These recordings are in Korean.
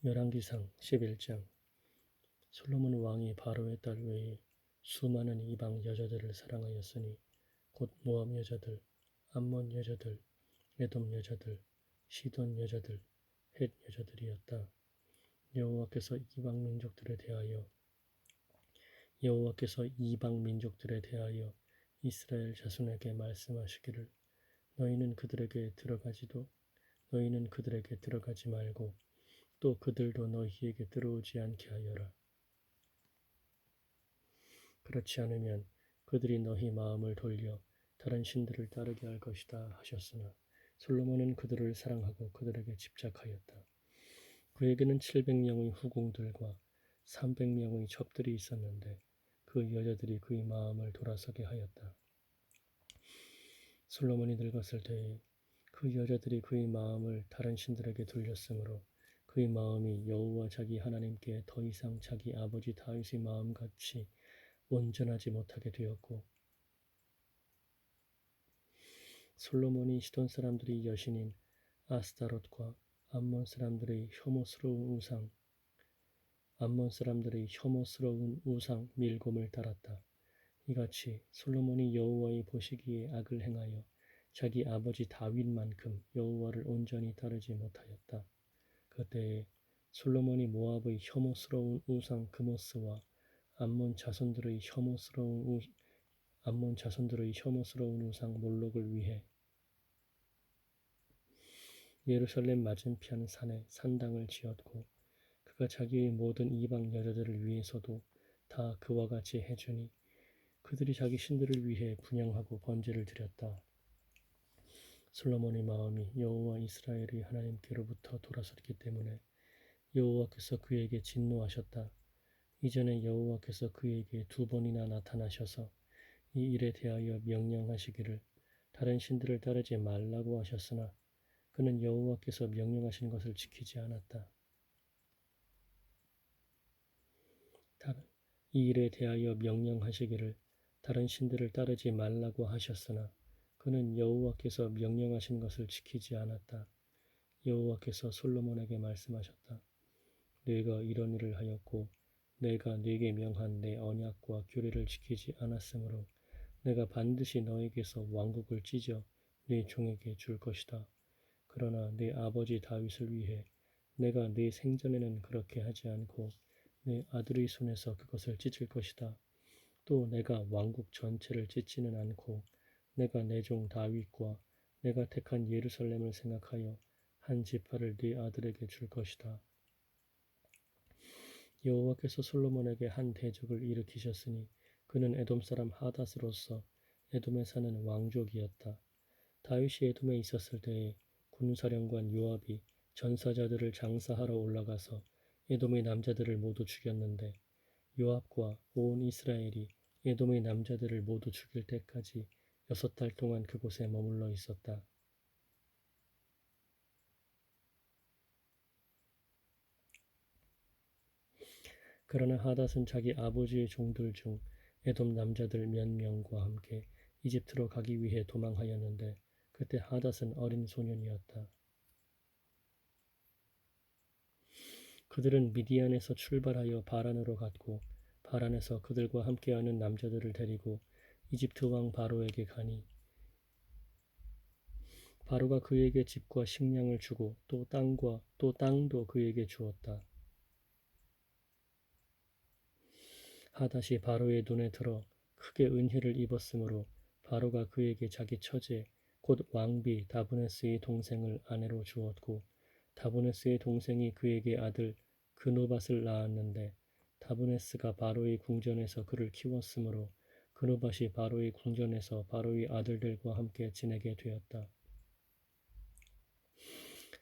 열왕기상 11장. 솔로몬 왕이 바로의 딸 외에 수많은 이방 여자들을 사랑하였으니 곧 모압 여자들, 암몬 여자들, 에돔 여자들, 시돈 여자들, 헷 여자들이었다. 여호와께서 이방 민족들에 대하여 이스라엘 자손에게 말씀하시기를 너희는 그들에게 들어가지 말고 또 그들도 너희에게 들어오지 않게 하여라. 그렇지 않으면 그들이 너희 마음을 돌려 다른 신들을 따르게 할 것이다 하셨으나 솔로몬은 그들을 사랑하고 그들에게 집착하였다. 그에게는 700명의 후궁들과 300명의 첩들이 있었는데 그 여자들이 그의 마음을 돌아서게 하였다. 솔로몬이 늙었을 때에 그 여자들이 그의 마음을 다른 신들에게 돌렸으므로 그의 마음이 여호와 자기 하나님께 더 이상 자기 아버지 다윗의 마음같이 온전하지 못하게 되었고, 솔로몬이 시돈 사람들의 여신인 아스타롯과 암몬 사람들의 혐오스러운 우상 밀곰을 따랐다. 이같이 솔로몬이 여호와의 보시기에 악을 행하여 자기 아버지 다윗만큼 여호와를 온전히 따르지 못하였다. 그때에 솔로몬이 모압의 혐오스러운 우상 그모스와 암몬 자손들의 혐오스러운 우상 몰록을 위해 예루살렘 맞은편 산에 산당을 지었고 그가 자기의 모든 이방 여자들을 위해서도 다 그와 같이 해주니 그들이 자기 신들을 위해 분향하고 번제를 드렸다. 솔로몬의 마음이 여호와 이스라엘의 하나님께로부터 돌아섰기 때문에 여호와께서 그에게 진노하셨다. 이전에 여호와께서 그에게 2번이나 나타나셔서 이 일에 대하여 명령하시기를 다른 신들을 따르지 말라고 하셨으나 그는 여호와께서 명령하신 것을 지키지 않았다. 이 일에 대하여 명령하시기를 다른 신들을 따르지 말라고 하셨으나 그는 여호와께서 명령하신 것을 지키지 않았다. 여호와께서 솔로몬에게 말씀하셨다. 네가 이런 일을 하였고 내가 네게 명한 내 언약과 규례를 지키지 않았으므로 내가 반드시 너에게서 왕국을 찢어 네 종에게 줄 것이다. 그러나 네 아버지 다윗을 위해 내가 네 생전에는 그렇게 하지 않고 내 아들의 손에서 그것을 찢을 것이다. 또 내가 왕국 전체를 찢지는 않고 내가 내 종 다윗과 내가 택한 예루살렘을 생각하여 한 지파를 네 아들에게 줄 것이다. 여호와께서 솔로몬에게 한 대적을 일으키셨으니 그는 에돔 사람 하닷으로서 에돔에 사는 왕족이었다. 다윗이 에돔에 있었을 때에 군사령관 요압이 전사자들을 장사하러 올라가서 에돔의 남자들을 모두 죽였는데 요압과 온 이스라엘이 에돔의 남자들을 모두 죽일 때까지 6달 동안 그곳에 머물러 있었다. 그러나 하닷은 자기 아버지의 종들 중 에돔 남자들 몇 명과 함께 이집트로 가기 위해 도망하였는데 그때 하닷은 어린 소년이었다. 그들은 미디안에서 출발하여 바란으로 갔고 바란에서 그들과 함께하는 남자들을 데리고 이집트 왕 바로에게 가니 바로가 그에게 집과 식량을 주고 또 땅도 그에게 주었다. 하닷이 바로의 눈에 들어 크게 은혜를 입었으므로 바로가 그에게 자기 처제 곧 왕비 다브네스의 동생을 아내로 주었고 다브네스의 동생이 그에게 아들 그노밧을 낳았는데 다브네스가 바로의 궁전에서 그를 키웠으므로 그노밧이 바로의 궁전에서 바로의 아들들과 함께 지내게 되었다.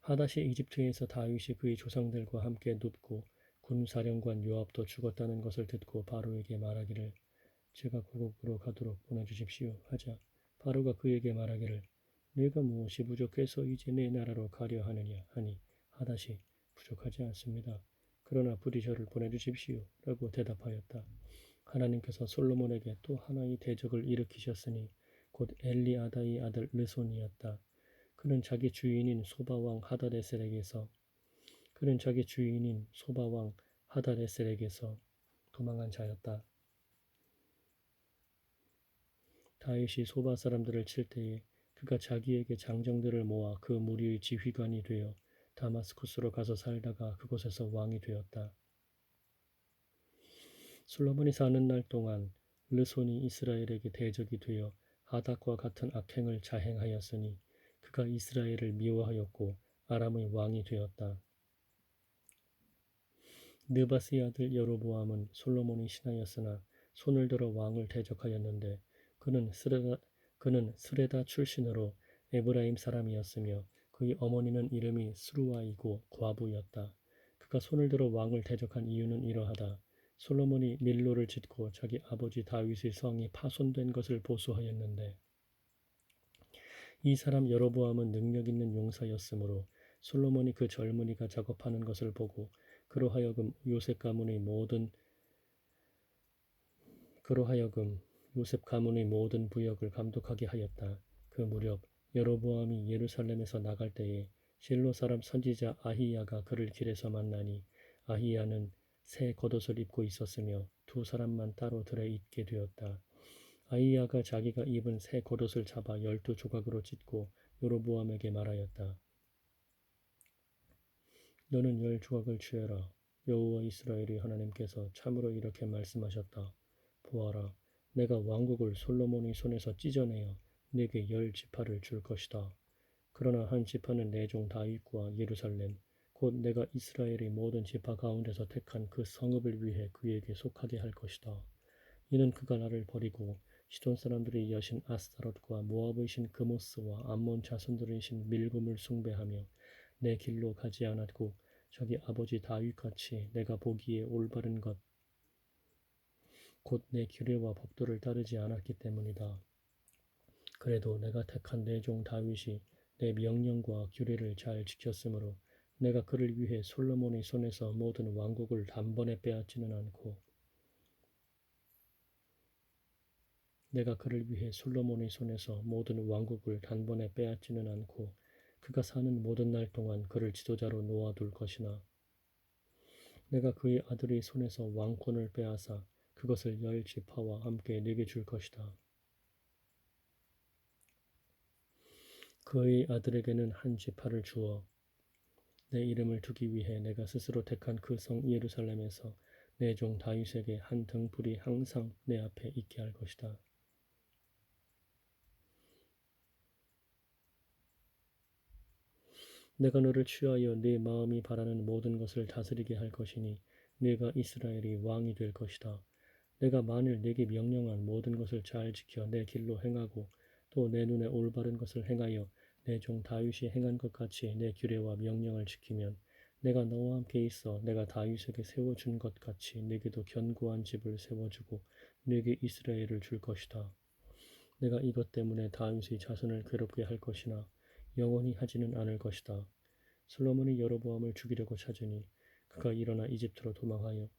하닷이 이집트에서 다윗이 그의 조상들과 함께 눕고 군사령관 요압도 죽었다는 것을 듣고 바로에게 말하기를 제가 고국으로 가도록 보내주십시오 하자 바로가 그에게 말하기를 네가 무엇이 부족해서 이제 내 나라로 가려 하느냐 하니 하닷이 부족하지 않습니다. 그러나 부디 저를 보내주십시오 라고 대답하였다. 하나님께서 솔로몬에게 또 하나의 대적을 일으키셨으니 곧 엘리아다의 아들 르손이었다. 그는 자기 주인인 소바왕 하다데셀에게서 그는 자기 주인인 소바왕 하닷에셀에게서 도망한 자였다. 다윗이 소바 사람들을 칠 때에 그가 자기에게 장정들을 모아 그 무리의 지휘관이 되어 다마스쿠스로 가서 살다가 그곳에서 왕이 되었다. 솔로몬이 사는 날 동안 르손이 이스라엘에게 대적이 되어 하닷과 같은 악행을 자행하였으니 그가 이스라엘을 미워하였고 아람의 왕이 되었다. 느바스의 아들 여로보암은 솔로몬의 신하였으나 손을 들어 왕을 대적하였는데 그는 스레다 출신으로 에브라임 사람이었으며 그의 어머니는 이름이 스루아이고 과부였다. 그가 손을 들어 왕을 대적한 이유는 이러하다. 솔로몬이 밀로를 짓고 자기 아버지 다윗의 성이 파손된 것을 보수하였는데 이 사람 여로보암은 능력 있는 용사였으므로 솔로몬이 그 젊은이가 작업하는 것을 보고 그로하여금 요셉 가문의 모든 부역을 감독하게 하였다. 그 무렵 여로보암이 예루살렘에서 나갈 때에 실로 사람 선지자 아히야가 그를 길에서 만나니 아히야는 새 겉옷을 입고 있었으며 두 사람만 따로 들에 있게 되었다. 아히야가 자기가 입은 새 겉옷을 잡아 12조각으로 찢고 여로보암에게 말하였다. 너는 10조각을 취해라. 여호와 이스라엘의 하나님께서 참으로 이렇게 말씀하셨다. 보아라, 내가 왕국을 솔로몬의 손에서 찢어내어 네게 10지파를 줄 것이다. 그러나 한 지파는 내 종 다윗과 예루살렘 곧 내가 이스라엘의 모든 지파 가운데서 택한 그 성읍을 위해 그에게 속하게 할 것이다. 이는 그가 나를 버리고 시돈 사람들의 여신 아스타롯과 모압의 신 그모스와 암몬 자손들의 신 밀곰을 숭배하며 내 길로 가지 않았고 자기 아버지 다윗같이 내가 보기에 올바른 것 곧 내 규례와 법도를 따르지 않았기 때문이다. 그래도 내가 택한 내 종 다윗이 내 명령과 규례를 잘 지켰으므로 내가 그를 위해 솔로몬의 손에서 모든 왕국을 단번에 빼앗지는 않고 그가 사는 모든 날 동안 그를 지도자로 놓아둘 것이나 내가 그의 아들의 손에서 왕권을 빼앗아 그것을 10지파와 함께 네게 줄 것이다. 그의 아들에게는 한 지파를 주어 내 이름을 두기 위해 내가 스스로 택한 그 성 예루살렘에서 내 종 다윗에게 한 등불이 항상 내 앞에 있게 할 것이다. 내가 너를 취하여 네 마음이 바라는 모든 것을 다스리게 할 것이니 네가 이스라엘의 왕이 될 것이다. 내가 만일 네게 명령한 모든 것을 잘 지켜 내 길로 행하고 또 내 눈에 올바른 것을 행하여 내 종 다윗이 행한 것 같이 내 규례와 명령을 지키면 내가 너와 함께 있어 내가 다윗에게 세워준 것 같이 네게도 견고한 집을 세워주고 네게 이스라엘을 줄 것이다. 내가 이것 때문에 다윗의 자손을 괴롭게 할 것이나 영원히 하지는 않을 것이다. 솔로몬이 여로보암을 죽이려고 찾으니 그가 일어나 이집트로 도망하여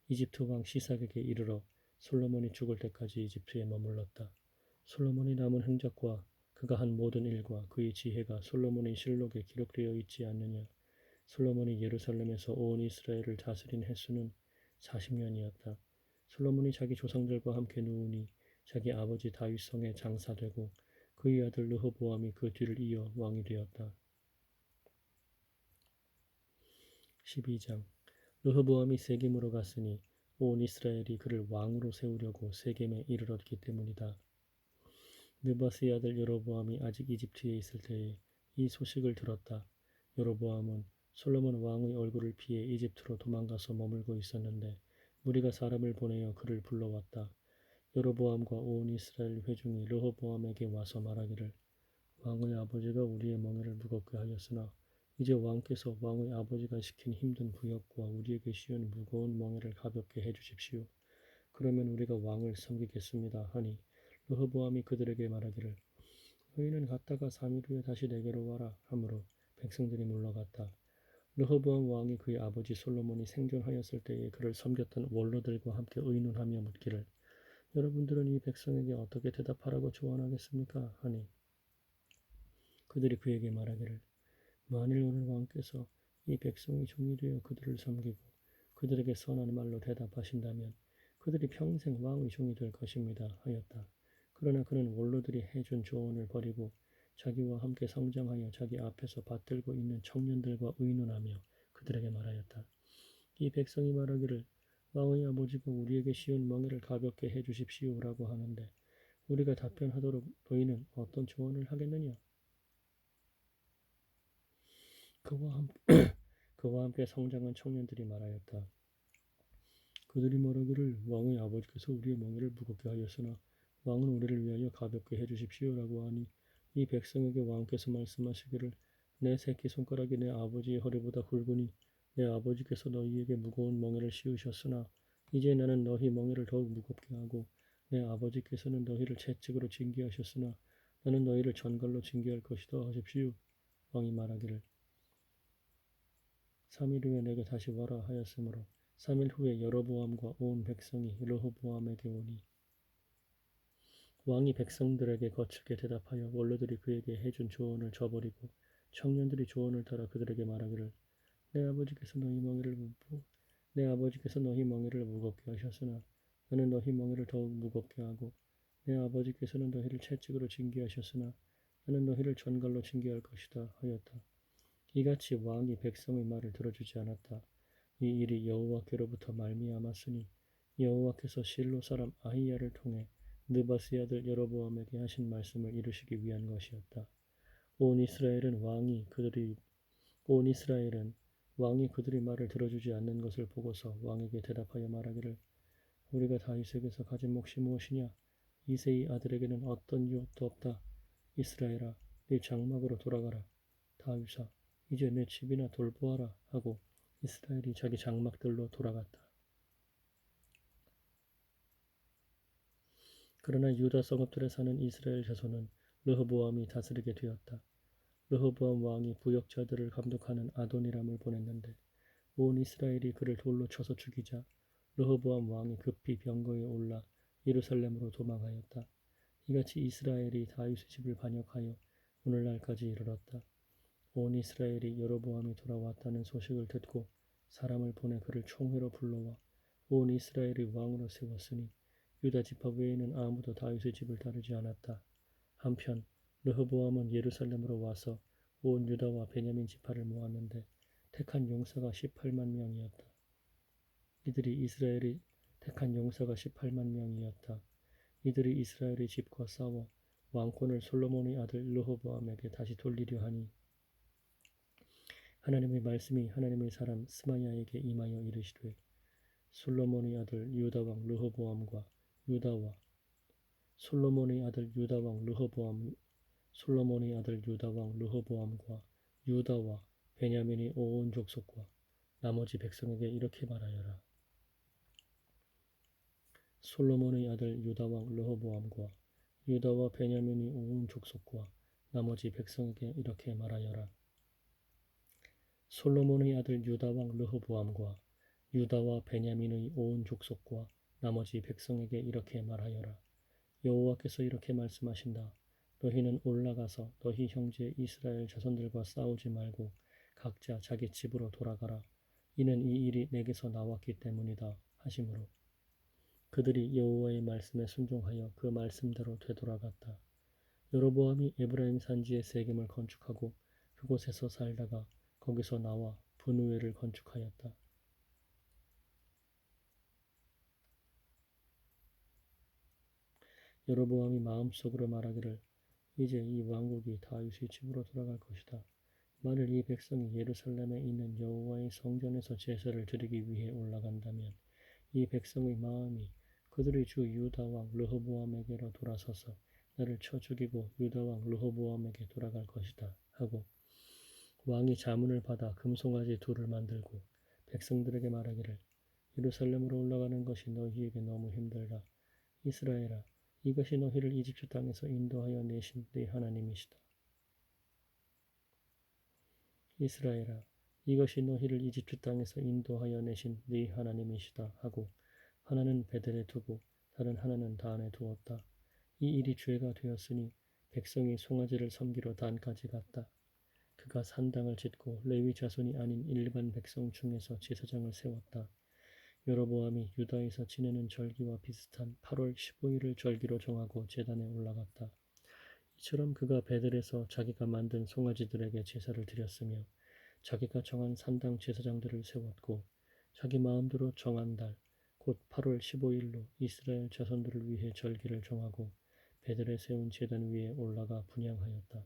이집트 왕 시삭에게 이르러 솔로몬이 죽을 때까지 이집트에 머물렀다. 솔로몬이 남은 행적과 그가 한 모든 일과 그의 지혜가 솔로몬의 실록에 기록되어 있지 않느냐. 솔로몬이 예루살렘에서 온 이스라엘을 다스린 횟수는 40년이었다. 솔로몬이 자기 조상들과 함께 누우니 자기 아버지 다윗 성에 장사되고 그의 아들 르호보암이 그 뒤를 이어 왕이 되었다. 12장 르호보암이 세겜으로 갔으니 온 이스라엘이 그를 왕으로 세우려고 세겜에 이르렀기 때문이다. 느바스의 아들 여로보암이 아직 이집트에 있을 때에 이 소식을 들었다. 여로보암은 솔로몬 왕의 얼굴을 피해 이집트로 도망가서 머물고 있었는데 무리가 사람을 보내어 그를 불러왔다. 여로보암과 온 이스라엘 회중이 르호보암에게 와서 말하기를 왕의 아버지가 우리의 멍에를 무겁게 하였으나 이제 왕께서 왕의 아버지가 시킨 힘든 부역과 우리에게 씌운 무거운 멍에를 가볍게 해주십시오. 그러면 우리가 왕을 섬기겠습니다 하니 르호보암이 그들에게 말하기를 너희는 갔다가 3일 후에 다시 내게로 와라 하므로 백성들이 물러갔다. 르호보암 왕이 그의 아버지 솔로몬이 생존하였을 때에 그를 섬겼던 원로들과 함께 의논하며 묻기를 여러분들은 이 백성에게 어떻게 대답하라고 조언하겠습니까? 하니 그들이 그에게 말하기를 만일 오늘 왕께서 이 백성이 종이 되어 그들을 섬기고 그들에게 선한 말로 대답하신다면 그들이 평생 왕의 종이 될 것입니다. 하였다. 그러나 그는 원로들이 해준 조언을 버리고 자기와 함께 성장하여 자기 앞에서 받들고 있는 청년들과 의논하며 그들에게 말하였다. 이 백성이 말하기를 왕의 아버지가 우리에게 씌운 멍에를 가볍게 해 주십시오라고 하는데 우리가 답변하도록 너희는 어떤 조언을 하겠느냐? 그와 함께 성장한 청년들이 말하였다. 그들이 말하기를 왕의 아버지께서 우리의 멍에를 무겁게 하였으나 왕은 우리를 위하여 가볍게 해 주십시오라고 하니 이 백성에게 왕께서 말씀하시기를 내 새끼손가락이 내 아버지의 허리보다 굵으니 내 아버지께서 너희에게 무거운 멍에를 씌우셨으나 이제 나는 너희 멍에를 더욱 무겁게 하고 내 아버지께서는 너희를 채찍으로 징계하셨으나 나는 너희를 전갈로 징계할 것이다 하십시오. 왕이 말하기를 3일 후에 내게 다시 와라 하였으므로 3일 후에 여로보암과 온 백성이 르호보암에게 오니 왕이 백성들에게 거칠게 대답하여 원로들이 그에게 해준 조언을 저버리고 청년들이 조언을 따라 그들에게 말하기를 내 아버지께서 너희 멍에를 무겁게 하셨으나 나는 너희 멍에를 더욱 무겁게 하고 내 아버지께서는 너희를 채찍으로 징계하셨으나 나는 너희를 전갈로 징계할 것이다 하였다. 이같이 왕이 백성의 말을 들어주지 않았다. 이 일이 여호와께로부터 말미암았으니 여호와께서 실로 사람 아히야를 통해 느바스의 아들 여로보암에게 하신 말씀을 이루시기 위한 것이었다. 온 이스라엘은 왕이 그들의 말을 들어주지 않는 것을 보고서 왕에게 대답하여 말하기를 우리가 다윗에게서 가진 몫이 무엇이냐? 이새의 아들에게는 어떤 유업도 없다. 이스라엘아, 네 장막으로 돌아가라. 다윗아, 이제 내 집이나 돌보아라 하고 이스라엘이 자기 장막들로 돌아갔다. 그러나 유다 성읍들에 사는 이스라엘 자손은 르호보암이 다스리게 되었다. 르호보암 왕이 부역자들을 감독하는 아도니람을 보냈는데 온 이스라엘이 그를 돌로 쳐서 죽이자 르호보암 왕이 급히 병거에 올라 예루살렘으로 도망하였다. 이같이 이스라엘이 다윗의 집을 반역하여 오늘날까지 이르렀다. 온 이스라엘이 여로보암이 돌아왔다는 소식을 듣고 사람을 보내 그를 총회로 불러와 온 이스라엘이 왕으로 세웠으니 유다 지파 외에는 아무도 다윗의 집을 따르지 않았다. 한편 르호보암은 예루살렘으로 와서 온 유다와 베냐민 지파를 모았는데 택한 용사가 18만 명이었다. 이들이 이스라엘이 이스라엘의 집과 싸워 왕권을 솔로몬의 아들 르호보암에게 다시 돌리려 하니 하나님의 말씀이 하나님의 사람 스마야에게 임하여 이르시되 솔로몬의 아들 유다왕 르호보암과 유다와 베냐민의 온 족속과 나머지 백성에게 이렇게 말하여라. 솔로몬의 아들 유다왕 르호보암과 유다와 베냐민의 온 족속과 나머지 백성에게 이렇게 말하여라. 솔로몬의 아들 유다왕 르호보암과 유다와 베냐민의 온 족속과 나머지 백성에게 이렇게 말하여라. 여호와께서 이렇게 말씀하신다. 너희는 올라가서 너희 형제 이스라엘 자손들과 싸우지 말고 각자 자기 집으로 돌아가라. 이는 이 일이 내게서 나왔기 때문이다 하시므로 그들이 여호와의 말씀에 순종하여 그 말씀대로 되돌아갔다. 여로보암이 에브라임 산지에 세겜을 건축하고 그곳에서 살다가 거기서 나와 분우엘을 건축하였다. 여로보암이 마음속으로 말하기를 이제 이 왕국이 다윗의 집으로 돌아갈 것이다. 만일 이 백성이 예루살렘에 있는 여호와의 성전에서 제사를 드리기 위해 올라간다면 이 백성의 마음이 그들의 주 유다왕 르호보암에게로 돌아서서 나를 쳐 죽이고 유다왕 르호보암에게 돌아갈 것이다 하고 왕이 자문을 받아 금송아지 둘을 만들고 백성들에게 말하기를 예루살렘으로 올라가는 것이 너희에게 너무 힘들다. 이스라엘아, 이것이 너희를 이집트 땅에서 인도하여 내신 네 하나님이시다. 이스라엘아, 이것이 너희를 이집트 땅에서 인도하여 내신 네 하나님이시다 하고 하나는 베델에 두고 다른 하나는 단에 두었다. 이 일이 죄가 되었으니 백성이 송아지를 섬기러 단까지 갔다. 그가 산당을 짓고 레위 자손이 아닌 일반 백성 중에서 제사장을 세웠다. 여로보암이 유다에서 지내는 절기와 비슷한 8월 15일을 절기로 정하고 제단에 올라갔다. 이처럼 그가 베들에서 자기가 만든 송아지들에게 제사를 드렸으며 자기가 정한 산당 제사장들을 세웠고 자기 마음대로 정한 달 곧 8월 15일로 이스라엘 자손들을 위해 절기를 정하고 베들에 세운 제단 위에 올라가 분향하였다.